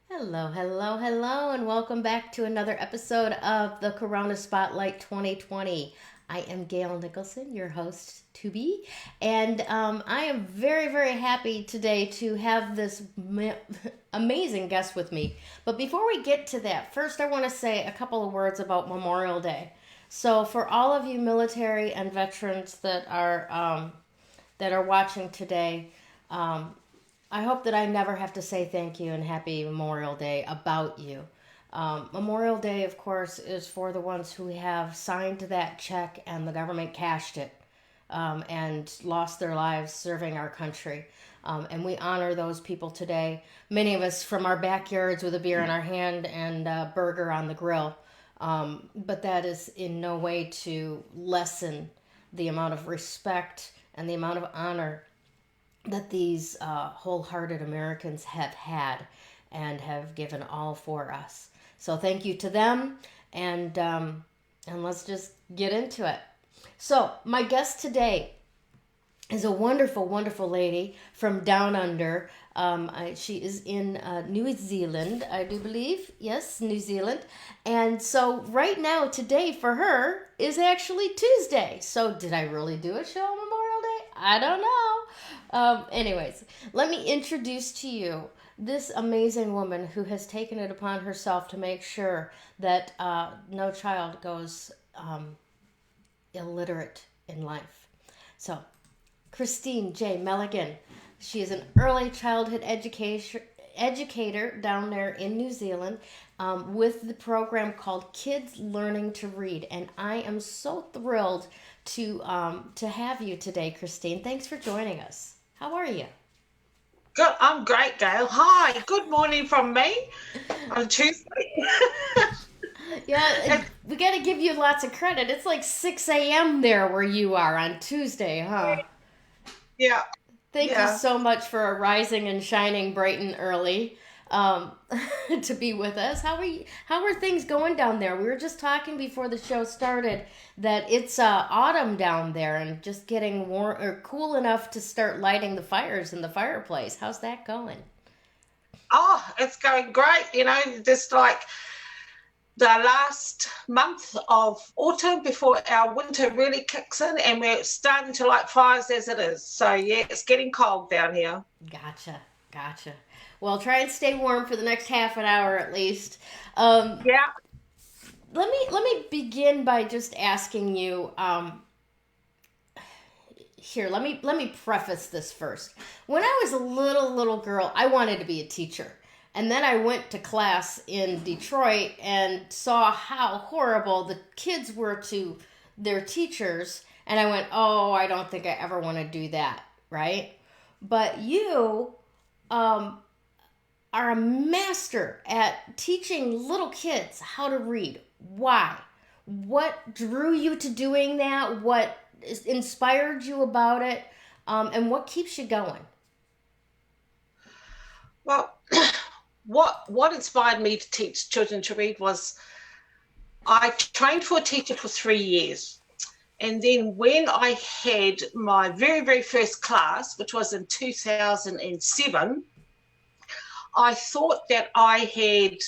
Hello, hello, hello, and welcome back to another episode of the Corona Spotlight 2020. I am Gayle Nicholson, your host to be, and I am very, very happy today to have this amazing guest with me. But before we get to that, first I want to say a couple of words about Memorial Day. So, for all of you military and veterans that are watching today, um, I hope that I never have to say thank you and happy Memorial Day about you. Memorial Day, of course, is for the ones who have signed that check and the government cashed it and lost their lives serving our country. And we honor those people today. Many of us from our backyards with a beer in our hand and a burger on the grill. But that is in no way to lessen the amount of respect and the amount of honor that these wholehearted Americans have had and have given all for us. So thank you to them, and let's just get into it. So my guest today is a wonderful, wonderful lady from down under. She is in New Zealand, I do believe. Yes, New Zealand. And so right now, today for her is actually Tuesday. So did I really do a show on Memorial Day? I don't know. Anyways, let me introduce to you this amazing woman who has taken it upon herself to make sure that no child goes illiterate in life. So, Christine J Melligan. She is an early childhood educator down there in New Zealand with the program called Kids Learning to Read. And I am so thrilled to have you today, Christine. Thanks for joining us. How are you? Good. I'm great, Gail. Hi. Good morning from me on Tuesday. Yeah, And we got to give you lots of credit. It's like 6 a.m. there where you are on Tuesday, huh? yeah, Thank you yeah. so much for rising and shining bright and early um, to be with us. How are things going down there? We were just talking before the show started that it's autumn down there and just getting warm or cool enough to start lighting the fires in the fireplace. How's that going? Oh, it's going great. Just like the last month of autumn before our winter really kicks in, and we're starting to light fires as it is. So, yeah, it's getting cold down here. Gotcha, gotcha. Well, try and stay warm for the next half an hour at least. Um, Yeah. let me begin by just asking you. Here, let me preface this first. When I was a little girl, I wanted to be a teacher. And then I went to class in Detroit and saw how horrible the kids were to their teachers, and I went, "Oh, I don't think I ever want to do that." Right? But you um are a master at teaching little kids how to read. Why? What drew you to doing that? What inspired you about it? And what keeps you going? Well, what inspired me to teach children to read was I trained for a teacher for 3 years. And then when I had my very, very first class, which was in 2007, I thought that I had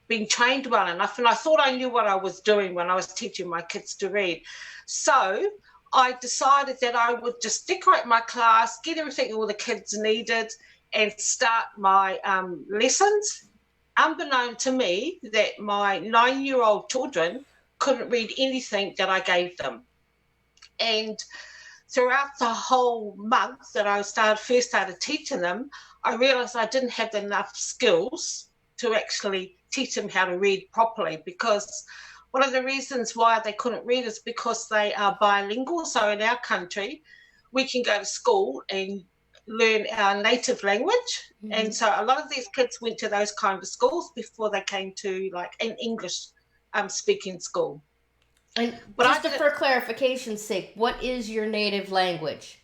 been trained well enough, and I thought I knew what I was doing when I was teaching my kids to read. So I decided that I would just decorate my class, get everything all the kids needed, and start my lessons. Unbeknown to me, that my 9-year-old children couldn't read anything that I gave them. And throughout the whole month that I first started teaching them, I realized I didn't have enough skills to actually teach them how to read properly, because one of the reasons why they couldn't read is because they are bilingual. So in our country, we can go to school and learn our native language. Mm-hmm. And so a lot of these kids went to those kind of schools before they came to like an English speaking school. And But I just did for clarification's sake, what is your native language?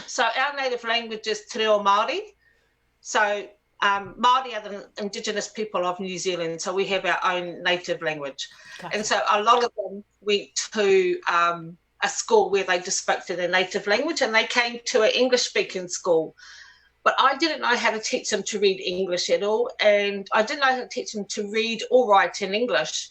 So our native language is Te Reo Māori. So Māori are the Indigenous people of New Zealand, so we have our own native language. And Gotcha. so a lot of them went to a school where they just spoke to their native language, and they came to an English-speaking school. But I didn't know how to teach them to read English at all, and I didn't know how to teach them to read or write in English.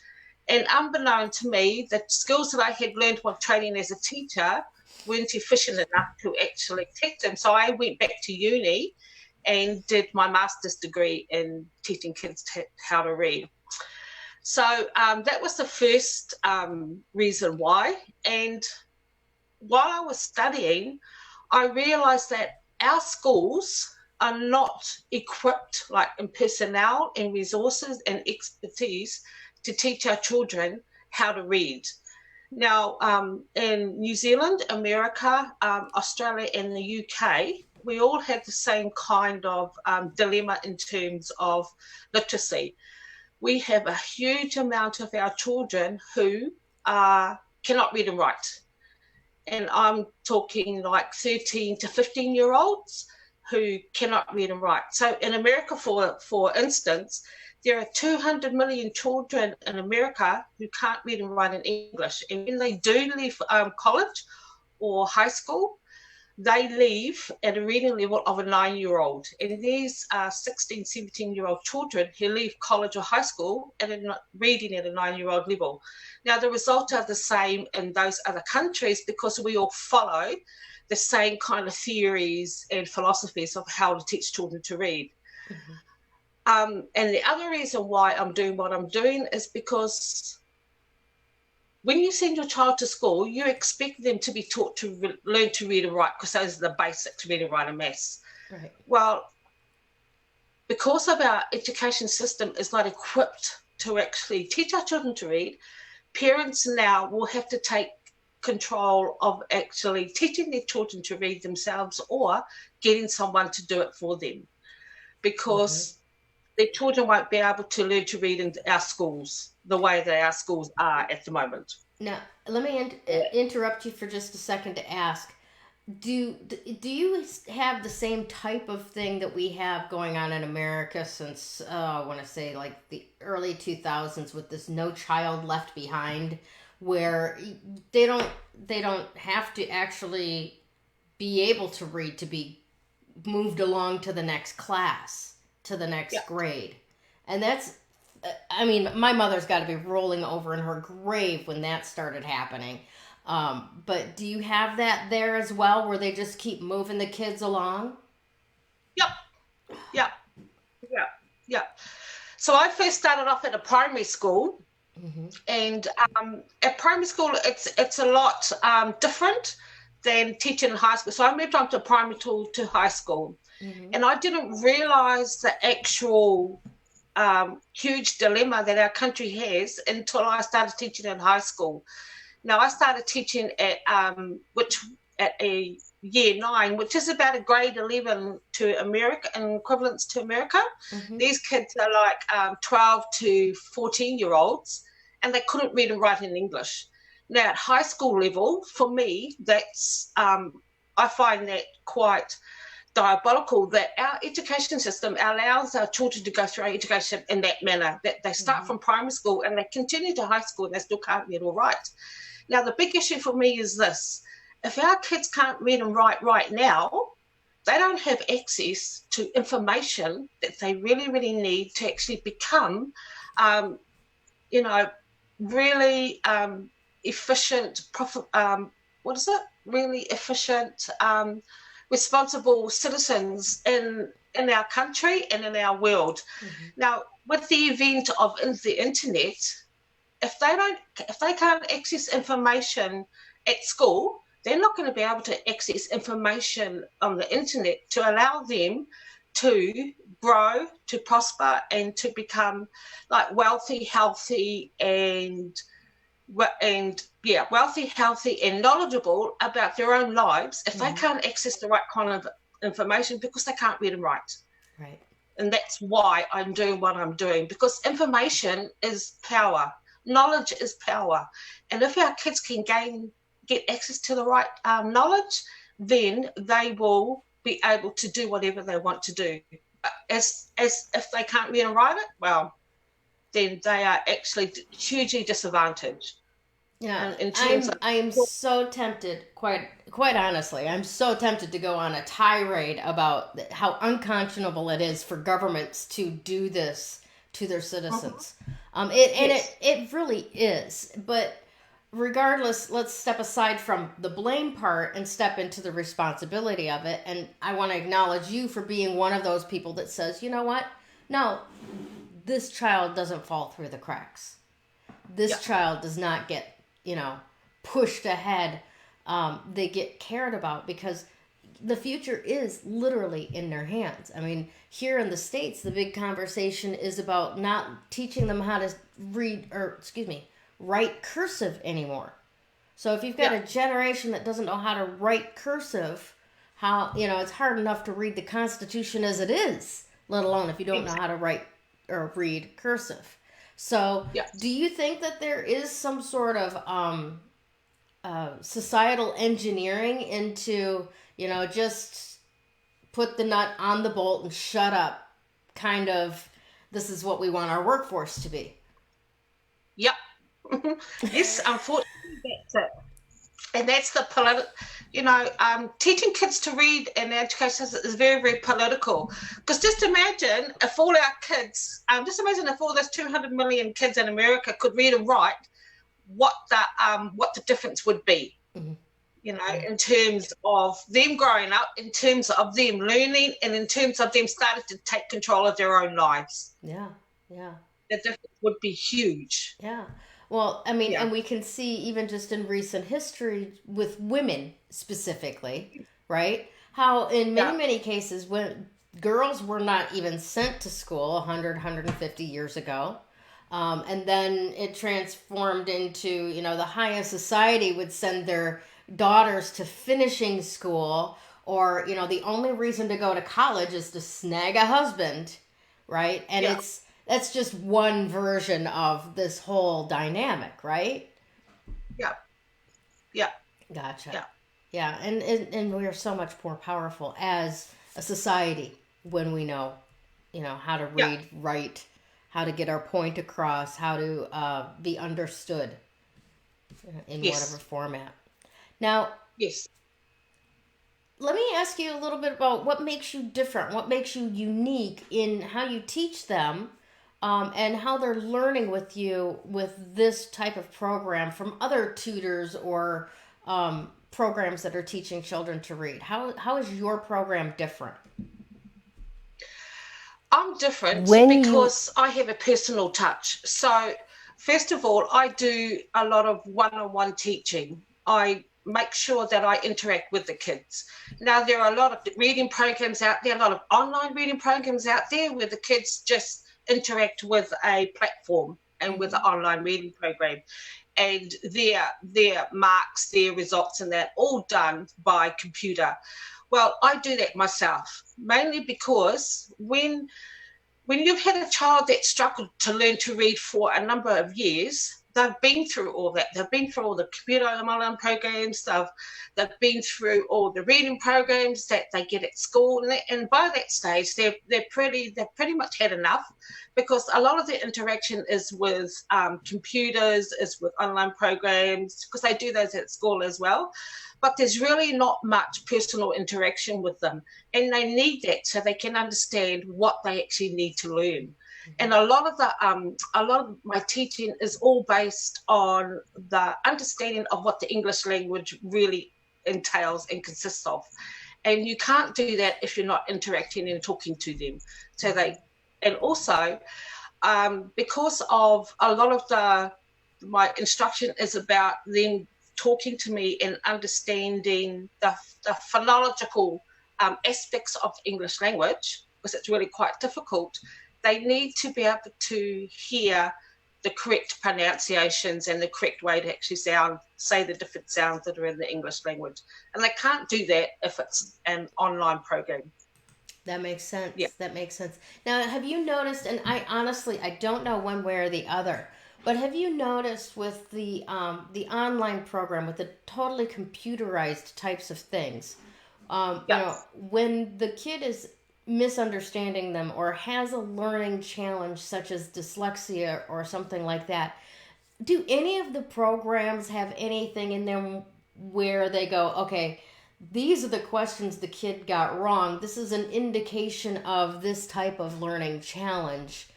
And unbeknown to me, the skills that I had learned while training as a teacher weren't efficient enough to actually teach them. So I went back to uni and did my master's degree in teaching kids how to read. So that was the first reason why. And while I was studying, I realised that our schools are not equipped, like in personnel and resources and expertise, to teach our children how to read. Now, in New Zealand, America, Australia, and the UK, we all have the same kind of dilemma in terms of literacy. We have a huge amount of our children who cannot read and write. And I'm talking like 13 to 15-year-olds who cannot read and write. So in America, for instance, there are 200 million children in America who can't read and write in English. And when they do leave college or high school, they leave at a reading level of a 9-year-old. And these are 16, 17-year-old children who leave college or high school and are reading at a 9-year-old level. Now, the results are the same in those other countries because we all follow the same kind of theories and philosophies of how to teach children to read. Mm-hmm. And the other reason why I'm doing what I'm doing is because when you send your child to school, you expect them to be taught to learn to read and write because those are the basics, read and write and maths. Right. Well, because of our education system is not equipped to actually teach our children to read, parents now will have to take control of actually teaching their children to read themselves or getting someone to do it for them because their children won't be able to learn to read in our schools the way that our schools are at the moment. Now, let me interrupt you for just a second to ask, do you have the same type of thing that we have going on in America since, I want to say like the early 2000s with this No Child Left Behind, where they don't have to actually be able to read to be moved along to the next class, to the next grade? And that's, I mean, my mother's got to be rolling over in her grave when that started happening. But do you have that there as well, where they just keep moving the kids along? Yep. So I first started off at a primary school, and at primary school, it's a lot different than teaching in high school. So I moved on to primary school to high school, and I didn't realise the actual huge dilemma that our country has until I started teaching in high school. Now, I started teaching at a year 9, which is about a grade 11 to America, in equivalence to America. These kids are like 12 to 14-year-olds, and they couldn't read and write in English. Now, at high school level, for me, that's I find that quite diabolical, that our education system allows our children to go through our education in that manner, that they start from primary school and they continue to high school and they still can't read or write. Now, the big issue for me is this. If our kids can't read and write right now, they don't have access to information that they really, really need to actually become, really efficient, really efficient, responsible citizens in our country and in our world. Now, with the event of the internet, if they can't access information at school, they're not going to be able to access information on the internet to allow them to grow, to prosper, and to become like wealthy, healthy, and knowledgeable about their own lives if they can't access the right kind of information because they can't read and write. Right. And that's why I'm doing what I'm doing, because information is power. Knowledge is power. And if our kids can get access to the right knowledge, then they will be able to do whatever they want to do. As if they can't read and write it, well, then they are actually hugely disadvantaged. Yeah, in terms of. I am so tempted, quite honestly, I'm so tempted to go on a tirade about how unconscionable it is for governments to do this to their Mhm. citizens. It Yes. it really is. But regardless, let's step aside from the blame part and step into the responsibility of it. And I want to acknowledge you for being one of those people that says, you know what? No, this child doesn't fall through the cracks. Yeah. This child does not get, you know, pushed ahead. They get cared about because the future is literally in their hands. I mean, here in the States, the big conversation is about not teaching them how to read, or excuse me, write cursive anymore. So if you've got Yeah. a generation that doesn't know how to write cursive, how, you know, it's hard enough to read the Constitution as it is, let alone if you don't know how to write or read cursive. So, Yeah. do you think that there is some sort of societal engineering into, you know, just put the nut on the bolt and shut up, kind of, this is what we want our workforce to be? Yeah. Yes, unfortunately, that's it. And that's the political, teaching kids to read in education is very, very political. Because just imagine if all our kids, just imagine if all those 200 million kids in America could read and write, what the difference would be, Mm-hmm. in terms of them growing up, in terms of them learning, and in terms of them starting to take control of their own lives. Yeah, yeah. The difference would be huge. Yeah. Well, I mean, Yeah. and we can see even just in recent history with women specifically, right? How in many, Yeah. many cases when girls were not even sent to school 150 years ago. And then it transformed into, you know, the highest society would send their daughters to finishing school, or, you know, the only reason to go to college is to snag a husband, right? And Yeah. that's just one version of this whole dynamic, right? Yeah. Yeah. Gotcha. Yeah. Yeah, and we are so much more powerful as a society when we know, you know, how to Yeah. read, write, how to get our point across, how to be understood in whatever Yes. format. Now, Yes. let me ask you a little bit about what makes you different, what makes you unique in how you teach them, and how they're learning with you with this type of program from other tutors or programs that are teaching children to read. How is your program different? I'm different When you because I have a personal touch. So, first of all, I do a lot of one on one teaching. I make sure that I interact with the kids. Now, there are a lot of reading programs out there, a lot of online reading programs out there where the kids just interact with a platform and with an Mhm. online reading program. And their marks, their results, and that all done by computer. Well, I do that myself, mainly because when you've had a child that struggled to learn to read for a number of years, they've been through all that. They've been through all the computer online programs. They've been through all the reading programs that they get at school, and by that stage, they've pretty much had enough, because a lot of their interaction is with computers, is with online programs, because they do those at school as well. But there's really not much personal interaction with them, and they need that so they can understand what they actually need to learn. And a lot of my teaching is all based on the understanding of what the English language really entails and consists of. And you can't do that if you're not interacting and talking to them. So they, and also because of a lot of my instruction is about them talking to me and understanding the phonological aspects of the English language, because it's really quite difficult. They need to be able to hear the correct pronunciations and the correct way to actually say the different sounds that are in the English language. And they can't do that if it's an online program. That makes Yeah. sense. That makes sense. Now, have you noticed? And I honestly, I don't know one way or the other, but have you noticed with the online program with the totally computerized types of things? You Yeah. know, when the kid is misunderstanding them or has a learning challenge such as dyslexia or something like that, Do any of the programs have anything in them where they go, okay, these are the questions the kid got wrong. This is an indication of this type of learning challenge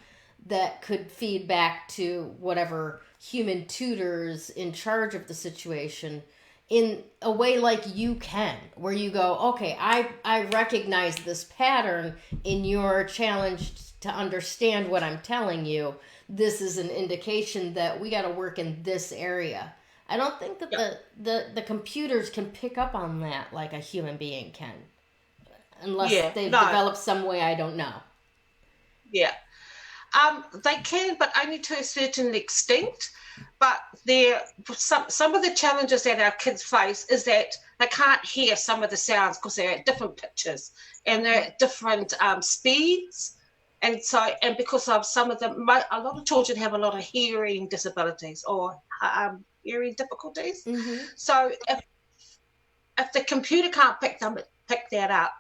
that could feed back to whatever human tutors in charge of the situation in a way like you can, where you go, okay, I recognize this pattern in your challenge to understand what I'm telling you. This is an indication that we got to work in this area. I don't think that Yep. the computers can pick up on that like a human being can, unless Yeah, they've no, developed some way I don't know. yeah. They can, but only to a certain extent. But there, some of the challenges that our kids face is that they can't hear some of the sounds because they're at different pitches and they're at different speeds. And so, and because of some of them, a lot of children have a lot of hearing disabilities or hearing difficulties. Mm-hmm. So if the computer can't pick that up,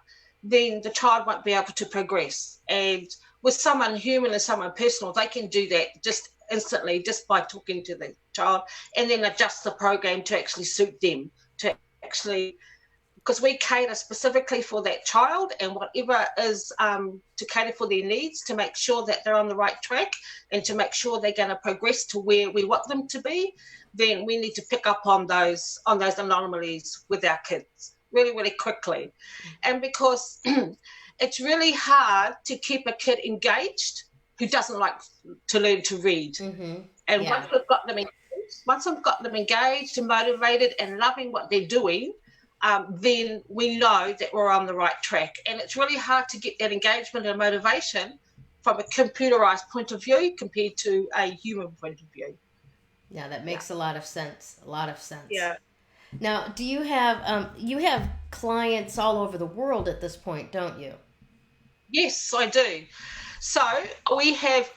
then the child won't be able to progress. And with someone human and someone personal, they can do that just instantly, just by talking to the child, and then adjust the program to actually suit them, to actually, because we cater specifically for that child and whatever is to cater for their needs, to make sure that they're on the right track and to make sure they're going to progress to where we want them to be. Then we need to pick up on those anomalies with our kids really, really quickly. And because it's really hard to keep a kid engaged who doesn't like to learn to read. Mm-hmm. And Yeah. once I've got them engaged and motivated and loving what they're doing, then we know that we're on the right track. And it's really hard to get that engagement and motivation from a computerized point of view compared to a human point of view. Yeah, that Yeah. makes a lot of sense. A lot of sense. Yeah. Now, do you have clients all over the world at this point, don't you? Yes, I do. So we have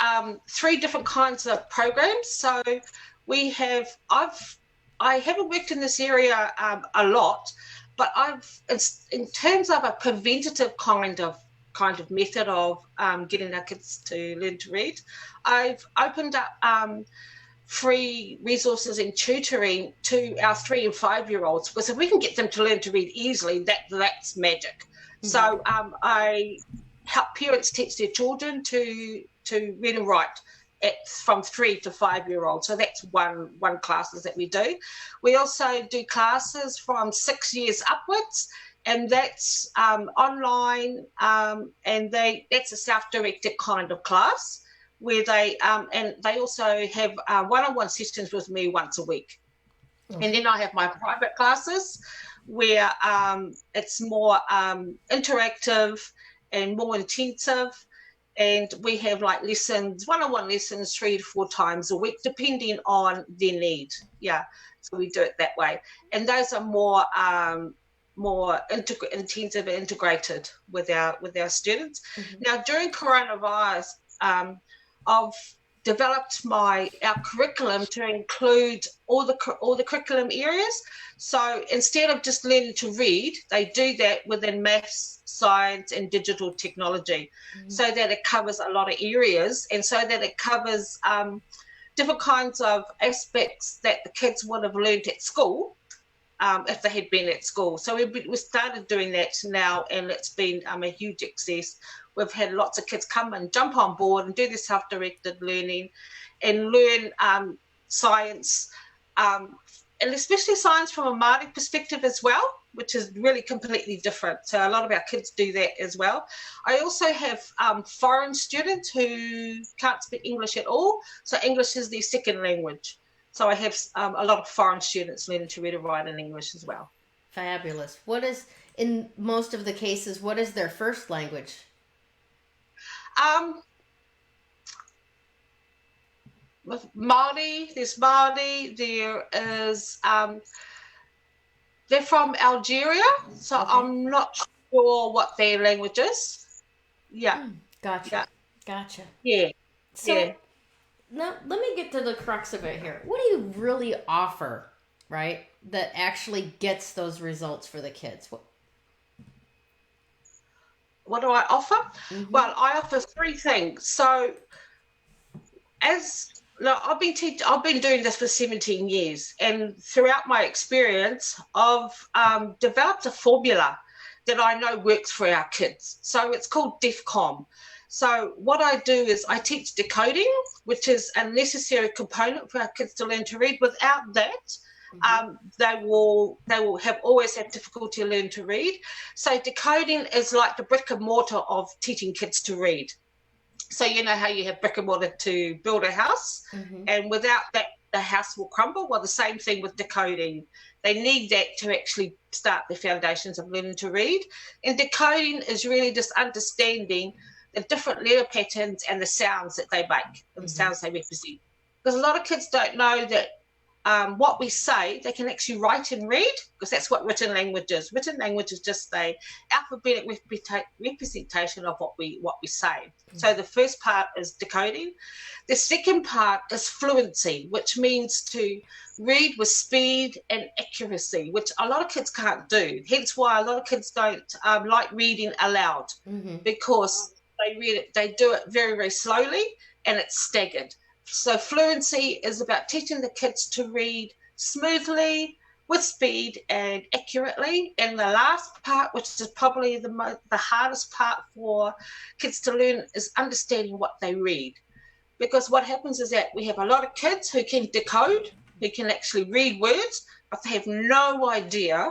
three different kinds of programs. So we have I haven't worked in this area a lot, but in terms of a preventative kind of method of getting our kids to learn to read, I've opened up free resources and tutoring to our 3 and 5 year olds, because if we can get them to learn to read easily, that's magic. Mm-hmm. So I help parents teach their children to read and write from 3 to 5 year olds. So that's one classes that we do. We also do classes from 6 years upwards, and that's online, and that's a self-directed kind of class where and they also have one-on-one sessions with me once a week. Okay. And then I have my private classes where it's more interactive and more intensive. And we have like one-on-one lessons 3 to 4 times a week, depending on their need. Yeah, so we do it that way. And those are more intensive and integrated with our students. Mm-hmm. Now, during coronavirus, I've developed our curriculum to include all the curriculum areas. So instead of just learning to read, they do that within maths, science, and digital technology, so that it covers a lot of areas, and so that it covers different kinds of aspects that the kids would have learned at school, if they had been at school. So we started doing that now, and it's been a huge success. We've had lots of kids come and jump on board and do the self-directed learning and learn science, and especially science from a Māori perspective as well, which is really completely different. So a lot of our kids do that as well. I also have foreign students who can't speak English at all, so English is their second language. So I have a lot of foreign students learning to read and write in English as well. Fabulous. In most of the cases, what is their first language? With Māori, there is, they're from Algeria, so Okay. I'm not sure what their language is. Yeah. Gotcha. Gotcha. Yeah. So Yeah. now let me get to the crux of it here. What do you really offer, right, that actually gets those results for the kids? What do I offer? Mm-hmm. Well, I offer three things. So as Look, I've been doing this for 17 years, and throughout my experience, I've developed a formula that I know works for our kids. So it's called DEFCOM. So what I do is I teach decoding, which is a necessary component for our kids to learn to read. Without that, they will have always have difficulty learning to read. So decoding is like the brick and mortar of teaching kids to read. So you know how you have brick and mortar to build a house, and without that, the house will crumble. Well, the same thing with decoding. They need that to actually start the foundations of learning to read. And decoding is really just understanding the different letter patterns and the sounds that they make and the sounds they represent. Because a lot of kids don't know that what we say, they can actually write and read, because that's what written language is. Written language is just the alphabetic representation of what we say. So the first part is decoding. The second part is fluency, which means to read with speed and accuracy, which a lot of kids can't do. Hence why a lot of kids don't like reading aloud, because they do it very, very slowly and it's staggered. So fluency is about teaching the kids to read smoothly, with speed and accurately. And the last part, which is probably the hardest part for kids to learn, is understanding what they read. Because what happens is that we have a lot of kids who can decode, who can actually read words, but they have no idea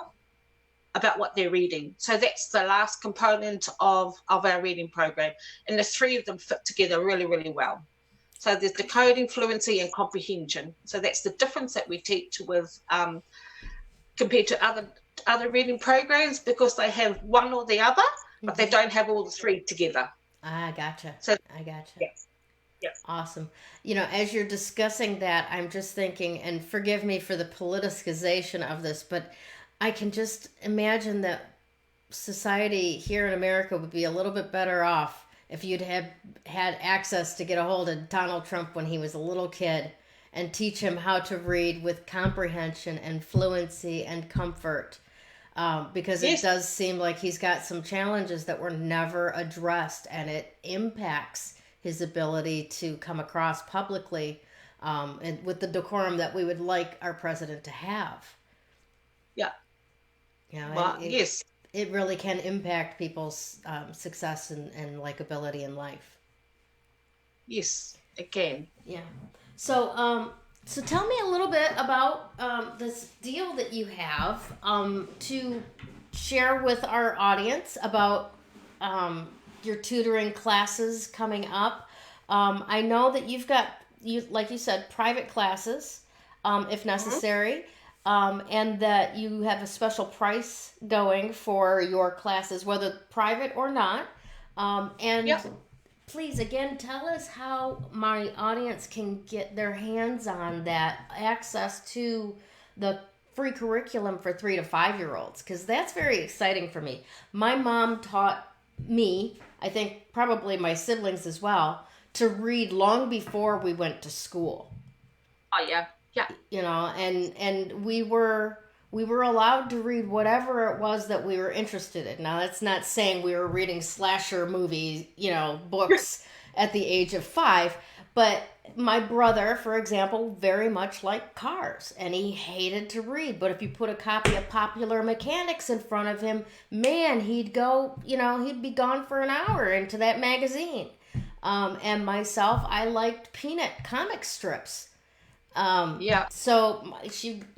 about what they're reading. So that's the last component of our reading program. And the three of them fit together really, really well. So there's decoding, fluency, and comprehension. So that's the difference that we teach with compared to other reading programs, because they have one or the other, but they don't have all the three together. I gotcha. I gotcha. Yeah. Awesome. You know, as you're discussing that, I'm just thinking, and forgive me for the politicization of this, but I can just imagine that society here in America would be a little bit better off if you'd had access to get a hold of Donald Trump when he was a little kid and teach him how to read with comprehension and fluency and comfort. Because it does seem like he's got some challenges that were never addressed, and it impacts his ability to come across publicly and with the decorum that we would like our president to have. Yeah. You know, well, yes. It really can impact people's success and likability in life. Yes, it can. Yeah. So, so tell me a little bit about this deal that you have to share with our audience about your tutoring classes coming up. I know that you've got, like you said, private classes, if necessary. And that you have a special price going for your classes, whether private or not. Please, again, tell us how my audience can get their hands on that access to the free curriculum for 3 to 5 year olds, because that's very exciting for me. My mom taught me, I think probably my siblings as well, to read long before we went to school. Oh, yeah. Yeah. You know, and we were allowed to read whatever it was that we were interested in. Now, that's not saying we were reading slasher movie, books at the age of 5, but my brother, for example, very much liked cars, and he hated to read. But if you put a copy of Popular Mechanics in front of him, man, he'd go, he'd be gone for an hour into that magazine. And myself, I liked Peanut comic strips. So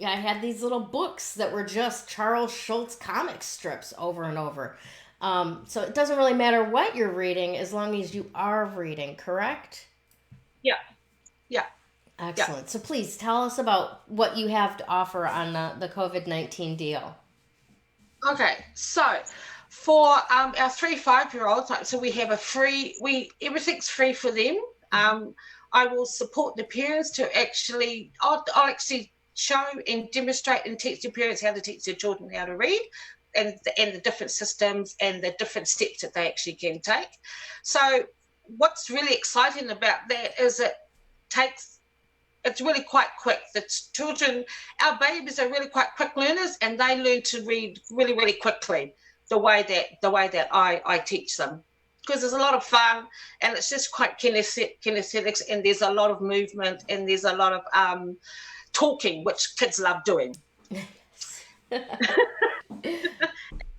I had these little books that were just Charles Schulz comic strips over and over. So it doesn't really matter what you're reading as long as you are reading, correct? Yeah. Excellent. Yeah. So please tell us about what you have to offer on the COVID-19 deal. Okay. So for our 3-5 year olds, so we have everything's free for them. I will support the parents to I'll actually show and demonstrate and teach the parents how to teach their children how to read, and the different systems and the different steps that they actually can take. So what's really exciting about that is it's really quite quick. The children, our babies are really quite quick learners, and they learn to read really, really quickly the way that I teach them. because there's a lot of fun, and it's just quite kinesthetics, and there's a lot of movement, and there's a lot of talking, which kids love doing.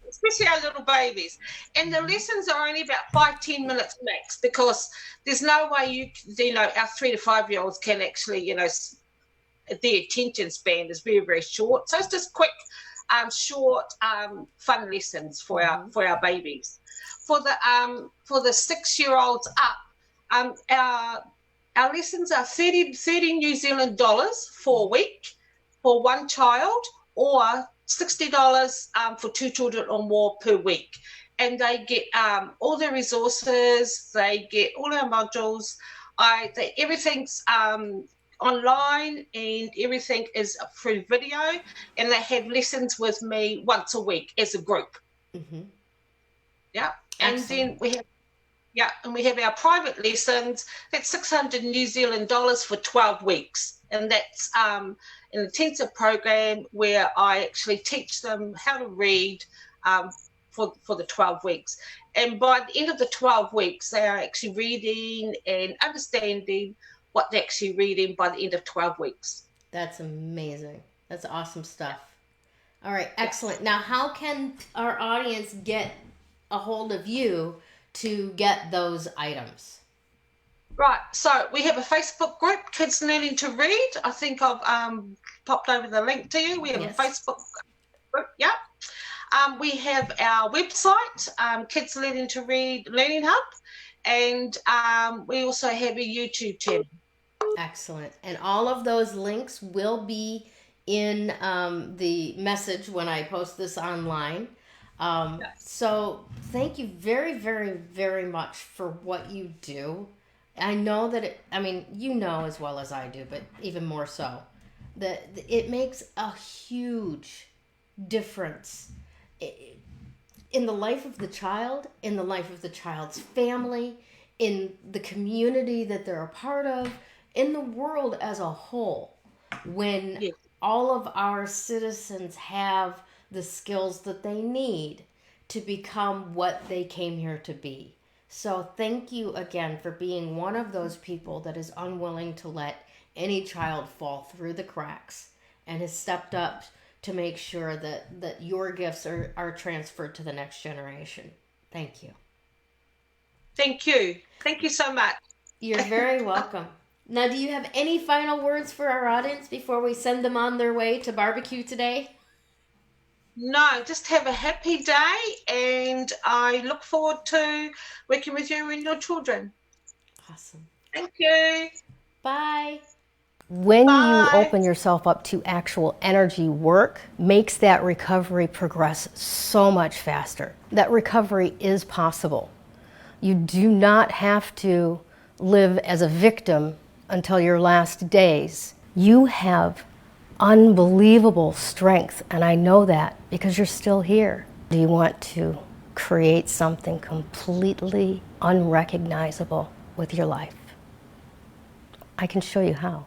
Especially our little babies. And the lessons are only about 5-10 minutes max, because there's no way our 3 to 5 year olds can actually, their attention span is very, very short. So it's just quick, short, fun lessons for our babies. For the 6-year-olds up, our lessons are 30 New Zealand dollars for a week for one child, or $60 for 2 children or more per week. And they get all the resources, they get all our modules, everything's online, and everything is through video, and they have lessons with me once a week as a group. Mm-hmm. Yeah. Excellent. And then we have our private lessons. That's 600 New Zealand dollars for 12 weeks. And that's an intensive program where I actually teach them how to read for the 12 weeks. And by the end of the 12 weeks, they are actually reading and understanding what they're actually reading by the end of 12 weeks. That's amazing. That's awesome stuff. All right, excellent. Now, how can our audience get a hold of you to get those items? Right, so we have a Facebook group, Kids Learning to Read. I think I've popped over the link to you. We have a Facebook group, yeah. We have our website, Kids Learning to Read Learning Hub, and we also have a YouTube channel. Excellent. And all of those links will be in the message when I post this online. So thank you very, very, very much for what you do. I know that you know as well as I do, but even more so, that it makes a huge difference in the life of the child, in the life of the child's family, in the community that they're a part of, in the world as a whole, when all of our citizens have the skills that they need to become what they came here to be. So thank you again for being one of those people that is unwilling to let any child fall through the cracks and has stepped up to make sure that your gifts are transferred to the next generation. Thank you. Thank you. Thank you so much. You're very welcome. Now, do you have any final words for our audience before we send them on their way to barbecue today? No, just have a happy day, and I look forward to working with you and your children. Awesome. Thank you. Bye. When you open yourself up to actual energy work, makes that recovery progress so much faster. That recovery is possible. You do not have to live as a victim until your last days. You have unbelievable strength, and I know that because you're still here. Do you want to create something completely unrecognizable with your life? I can show you how.